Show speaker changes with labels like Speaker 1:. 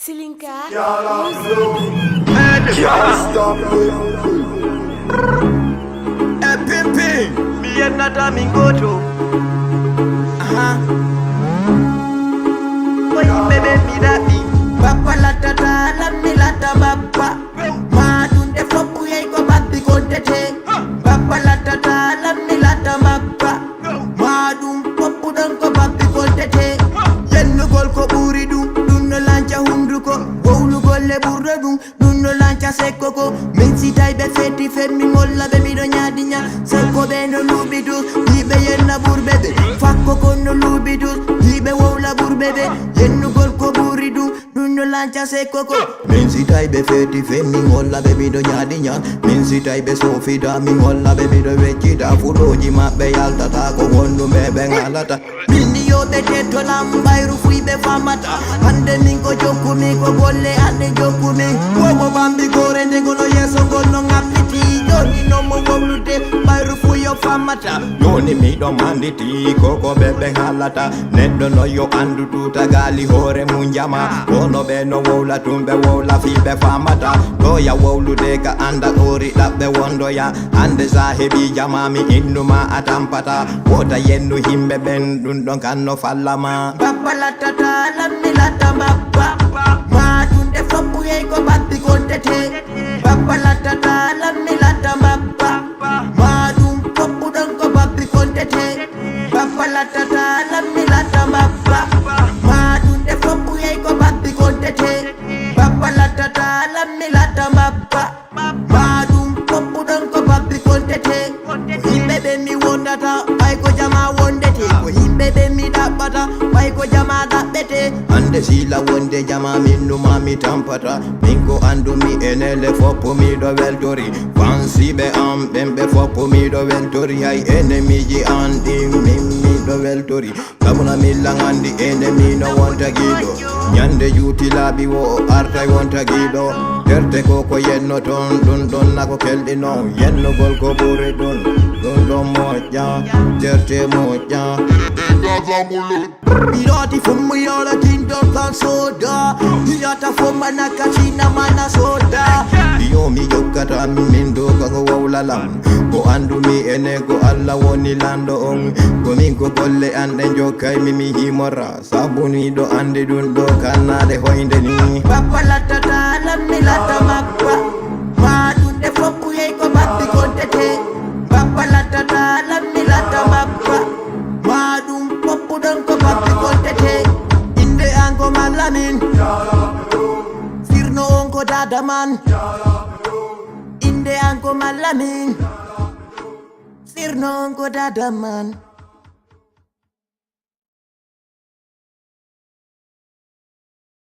Speaker 1: Silinka.
Speaker 2: Me and Nata Mingoto. Boy, baby, me that me. Papa la tata, la me la ta papa. Ma dun de flopu ye ko babi ko tete. Papa la tata, la me la ta papa. Ma dun popu dan ko babi ko tete. Yennu gol ko buri dun no lancha hundu ko. Wolu golle burra dun no lancha sekko ko. Men si tay be feti femmi molla be mi do nyaadi nya. Sekko be no lubidu, libe yenna burbebe. Fakko ko no lubidu, libe wola burbebe. Yennu gol ko buri dun no lancha sekko ko. Men si tay be feti femmi molla be mi do nyaadi nya. Men si tay be sofi da mi molla be mi do vecchita. Fuloji mabbe yalta ta ko wondu me be ngalata. Minni yo be tetto lambayru fui be famata. Ande mingo joku mi ko golle ande joku mi. Wobo bambi gore ndengono yeso gono ngapiti. Yoni no mo wolude bayru fui yo famata. Yoni mi do manditi koko bebe halata. Neddo no yo andu tuta gali hore munjama. Kono be no wola tumbe wola fi be famata. Doya wolude ka anda ori labbe wondo ya. Ande sahibi jamami innuma atampata. Wota yennu himbe ben dun don kanno fallama. Papa la tata la mi la ta papa. Ma dun de flopu ye ko babi ko tete. Papa la tata la mi la ta papa. Ma dun popu dan ko babi ko tete. Papa la tata la mi la ta papa. Ma dun de flopu ye ko babi ko tete. Papa la tata la mi la ta papa. Ma dun popu dan ko babi ko tete. Himbe be mi wondata ay ko jama wondete. Ko himbe be mi dabata ay ko jama dabbete. Ande sila wonde jama minnu mami tampata. Minko andu mi enele foppo mi do veltori. Fansi be am bembe foppo mi do veltori. Ay enemy ji andi mi do veltori. Kamuna millangandi enemy no wonta gido. Nyande juti labi wo arta wonta gido. Terte koko yenno ton dun nako keldi no. Yenno gol ko bure dun moja. Terte moja. Mirati fumu yola kingdom plan soda. Yata fuma nakachina mana soda. Yo mi yokata mindo kango wawlalam. Go andu mi ene go alla woni lando on. Go minko golle ande jokai mi himora. Sabuni do ande dun do kanade hoinde ni. Papa la tata la mi la ta mappa. Ma dun de flopu ye ko babi ko tete. Papa la tata la mi la ta mappa. Ma dun popu dan ko babi ko tete. Inde ango malamin. Firno onko dadaman. Inde ango malamin. Firno onko dadaman.